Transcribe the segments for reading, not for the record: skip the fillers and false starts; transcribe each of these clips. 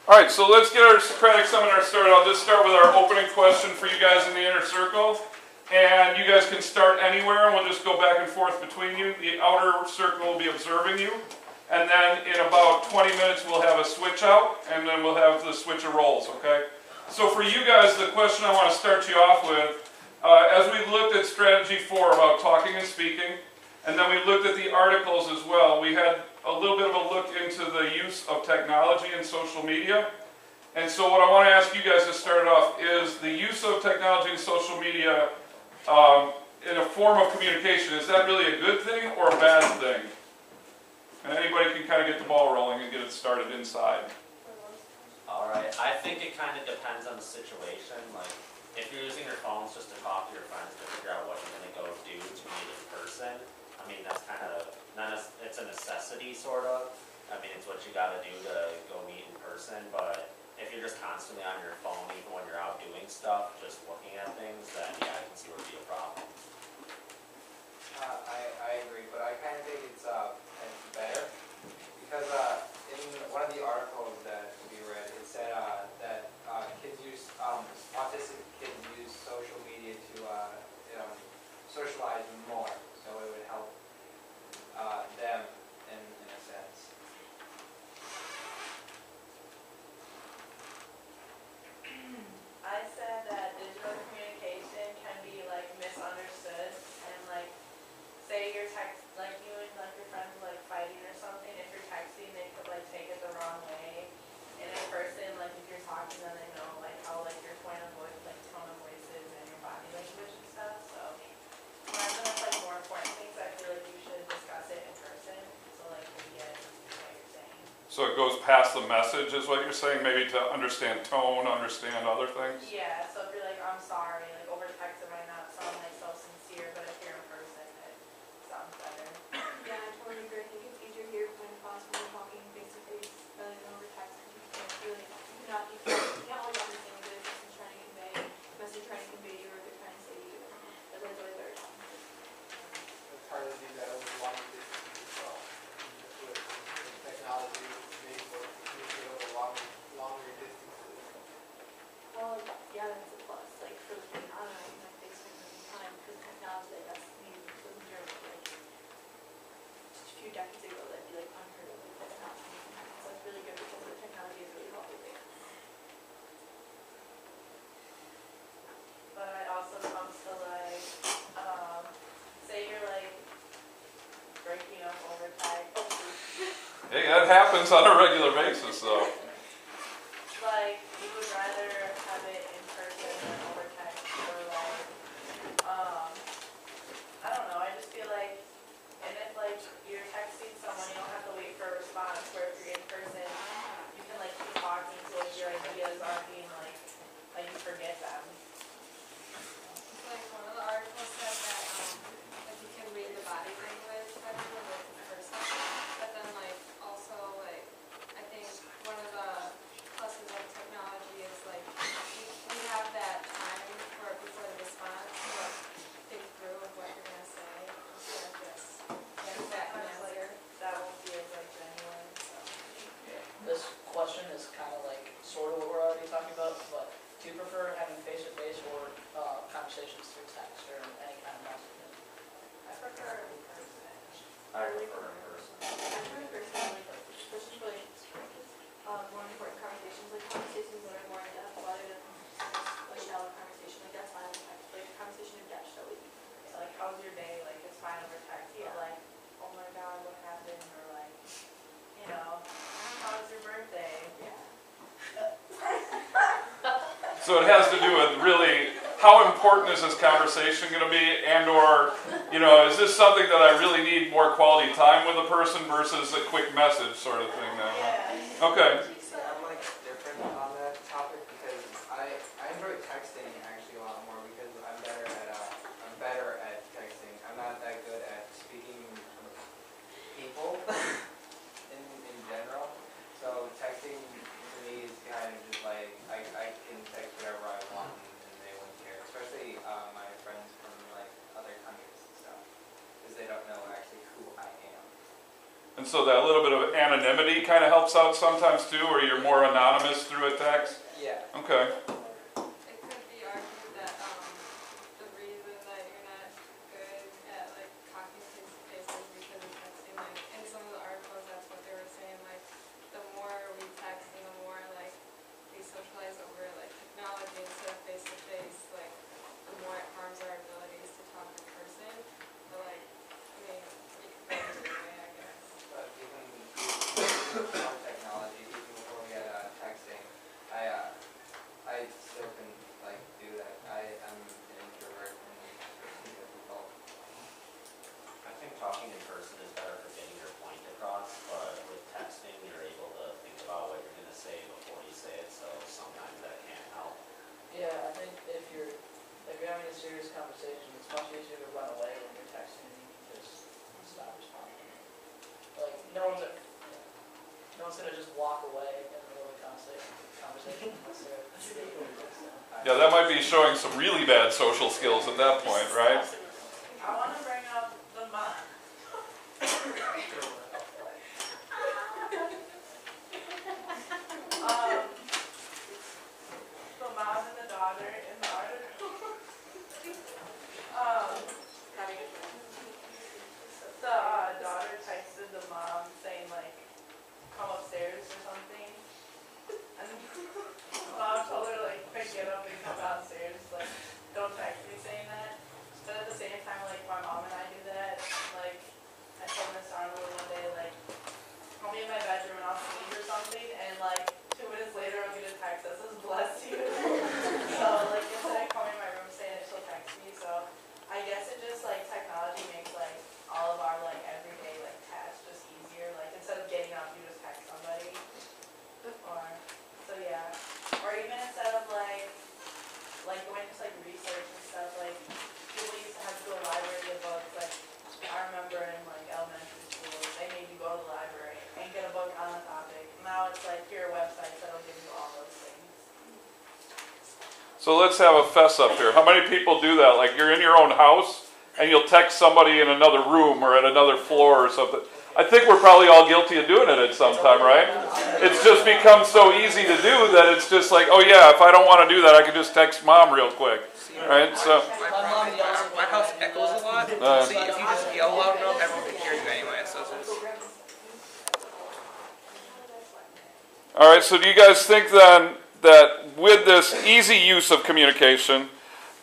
All right, so let's get our Socratic seminar started. I'll just start with our opening question for you guys in the inner circle. And you guys can start anywhere, and we'll just go back and forth between you. The outer circle will be observing you. And then in about 20 minutes, we'll have a switch out, and then we'll have the switch of roles, okay? So for you guys, the question I want to start you off with, as we looked at strategy 4 about talking and speaking, and then we looked at the articles as well, we had a little bit of a look into the use of technology and social media. And so what I want to ask you guys to start off is the use of technology and social media in a form of communication. Is that really a good thing or a bad thing? And anybody can kind of get the ball rolling and get it started inside. Alright, I think it kind of depends on the situation. Like, if you're using your phones just to talk to your friends to figure out what you're going to go do to meet in person, I mean, that's kind of, it's a necessity, sort of. I mean, it's what you got to do to go meet in person, but if you're just constantly on your phone, even when you're out doing stuff, just looking at things, then yeah, I can see where it'd be a problem. I agree, but I kind of think it's better because in one of the articles that we read, it said that autistic kids use social media to socialize more, so it would help them in a sense. I said that digital communication can be like misunderstood, and like say you're like you and like your friends like fighting or something. If you're texting, they could like take it the wrong way. And in person, like if you're talking, then they know like how like your tone of voice, is and your body language and stuff. So when there's like more important things, I feel like you should discuss it in person. So like we get what you're saying. So it goes past the message is what you're saying, maybe to understand tone, understand other things? Yeah, so if you're like, I'm sorry, like over text it might not sound like so sincere, but if you're in person, it sounds better. Yeah, I totally agree. I think it's easier here when possible talking face to face rather than over text. You can't always understand what the person's trying to convey, the message they're trying to convey you or they're trying to say to you. That's always very tough. It's hard to do that over long distance as well. With technology, maybe we'll communicate over longer distances. Well, yeah, that's a plus. Like for the thing, I don't know, like Facebook at the time, because technology, like that's new. So in Germany, like just a few decades ago, that'd be like unheard of. Like that's not something. So it's really good because the technology is really helping me. But it also comes to like, say you're like breaking up over text. Hey, that happens on a regular basis, though. Like you would rather have it in person than over text, or like, I don't know. I just feel like, and if like you're texting someone, you don't have to wait for a response. Where if you're in person, you can like keep talking to like your ideas aren't being like you forget them. Like one of the articles said that like you can read the body language better with the person, but then like also like I think one of the pluses of technology is like we have that time before the response to like think through of what you're gonna say instead of just that answer. That won't be as like genuine. So. This question is kind of like sort of what we're already talking about, but do you prefer having face-to-face or conversations through text or any kind of messaging? I prefer in person. I prefer in person. Actually, personally, like, especially for like more important conversations, like conversations that are more in depth rather than a shallow conversation. Like that's fine with text. Like conversation in depth, so we So like, how's your day? Like, it's fine over text. Yeah. But like, oh my God, what happened? Or like, you know, how was your birthday? yeah. So it has to do with really how important is this conversation going to be, and or, you know, is this something that I really need more quality time with a person versus a quick message sort of thing now? Yeah. Okay. I'm like different on that topic because I enjoy texting actually a lot more because I'm better at texting. I'm not that good at speaking to people in general. So texting to me is kind of just like I can text whatever I want and they won't care. Especially my friends from like other countries and stuff because they don't know actually who I am. And And so that little bit of anonymity kind of helps out sometimes too, or you're more anonymous through a text? Yeah. Okay. It could be argued that, the reason that you're not good at like talking face to face is because of texting, like, in some of the articles, that's what they were saying, like, the more we text and the more like we socialize over like technology instead of face to face, like, the more it harms our abilities to talk in person, but like, I mean, it could go either way, I guess. But even before technology, even before we had texting, I still can like do that. I'm an introvert and it's difficult. I think talking in person is better for getting your point across, but with texting, you're able to think about what you're gonna say before you say it, so sometimes that can't help. Yeah, I think if you're having a serious conversation, it's much easier to run away when you're texting and you can just stop responding. Like, no one's gonna just walk away in the middle of a conversation unless they're Yeah, that might be showing some really bad social skills at that point, right? I wanna bring up the mom. The mom and the daughter in the article. The daughter texted the mom saying like, come upstairs or something. And the mom told her like, get up and come downstairs, like, don't text me saying that. But at the same time, like, my mom and I do that. Like, I told Miss Arnold one day, like, I'll be in my bedroom and I'll sneeze or something, and like, 2 minutes later I'll get a text that says, bless you. So, like, instead of coming in my room saying it, she'll text me. So, I guess it just, like, technology makes, like, all of our, like, everyday, like, tasks just easier. Like, instead of getting up, you just text somebody. Or, so yeah. Or even instead of, like going to, like, research and stuff, like, people used to have to go to the library to get books. Like, I remember in, like, elementary school, they made you go to the library and get a book on the topic. Now it's, like, here are websites that'll give you all those things. So let's have a fess up here. How many people do that? Like you're in your own house and you'll text somebody in another room or at another floor or something. I think we're probably all guilty of doing it at some time, right? It's just become so easy to do that it's just like, oh yeah, if I don't want to do that, I can just text mom real quick, right? So My house echoes a lot. See, if you just yell loud enough, everyone can hear you anyway. So it's all right, so do you guys think then that with this easy use of communication,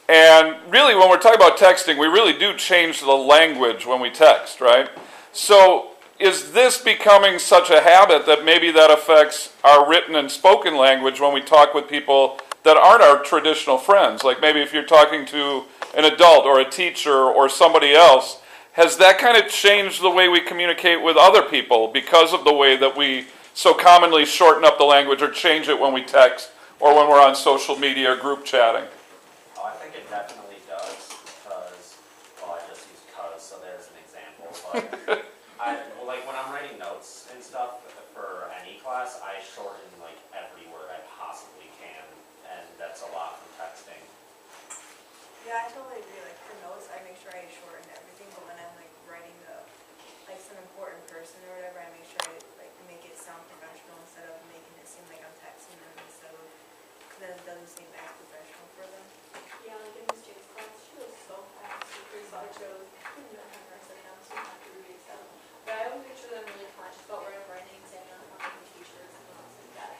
and really when we're talking about texting, we really do change the language when we text, right? So is this becoming such a habit that maybe that affects our written and spoken language when we talk with people that aren't our traditional friends? Like maybe if you're talking to an adult or a teacher or somebody else, has that kind of changed the way we communicate with other people because of the way that we so commonly shorten up the language or change it when we text or when we're on social media or group chatting? Oh, I think it definitely does, because, well, I just used cuz, so there's an example, but like when I'm writing notes and stuff for any class, I shorten like every word I possibly can, and that's a lot from texting. Yeah, I totally agree. Like for notes, I make sure I shorten everything, but when I'm like writing like some important person or whatever, I make sure I like make it sound professional instead of making it seem like I'm texting them instead of, then it doesn't seem as professional for them. Yeah, like in Miss Jane's class, she was so fast. She slideshows. I couldn't even have her sit down, so I have to read Excel. But I always make sure that I'm really conscious about where I'm writing, saying I'm talking to teachers and things like that.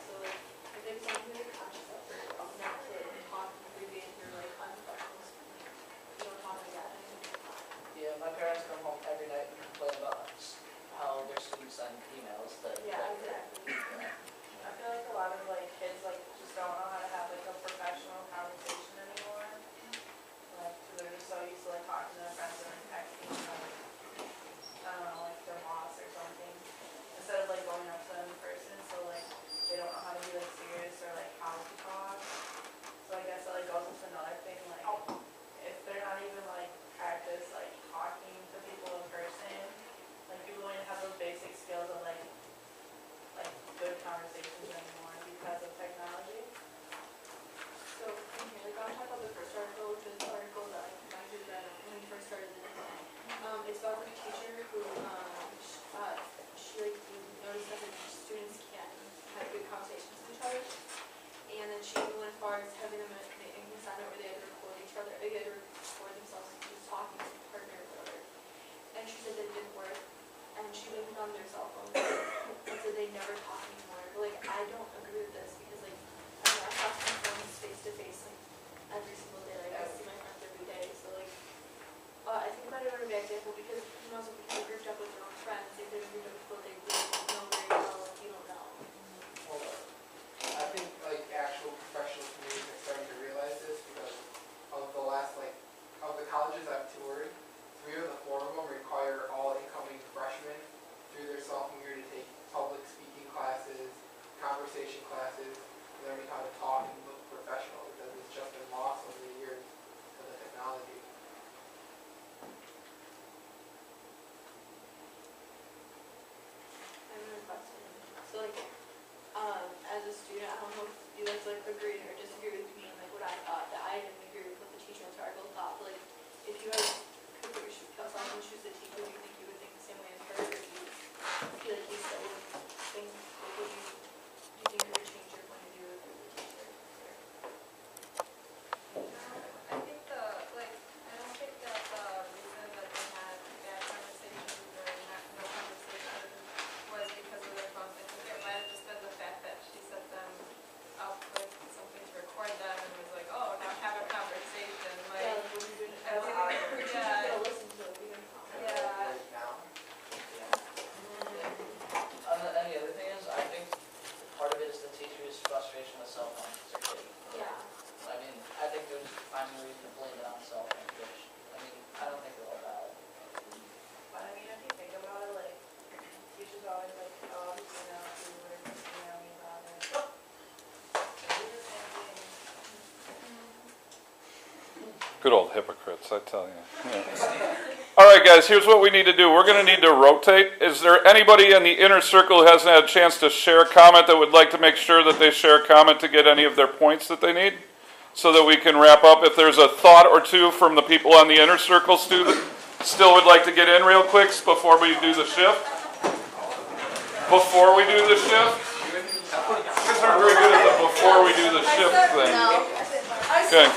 was like agreeing or disagree with me and like what I thought, that I didn't agree with what the teacher in Sparkle thought. But, like, if you guys could put yourself and choose the teacher, do you think you would think the same way as her, or do you feel like you still would think, like, do you think it would change your point of view if it was a teacher? I think I don't think that the reason that they had bad conversations or no conversations was because of their phones. I think it might have just been the fact that she set them up with something to record them and was like, oh, now have a conversation, Yeah, like, what are you doing? I was like, yeah, You'll listen to it, we can talk. yeah. Now? And the other thing is, I think part of it is the teacher's frustration with cell phones as a kid. Yeah. I mean, I think there's finding a reason to blame it on cell phones, which, I mean, I don't think they're all valid. But I mean, if you think about it, like, teachers always like, oh, you know, you were emailing me about it. Do the same thing. Good old hypocrites, I tell you. Yeah. All right, guys, here's what we need to do. We're going to need to rotate. Is there anybody in the inner circle who hasn't had a chance to share a comment that would like to make sure that they share a comment to get any of their points that they need? So that we can wrap up. If there's a thought or two from the people on the inner circle still would like to get in real quick before we do the shift. Before we do the shift? You guys aren't very good at the before we do the shift thing. No. Okay.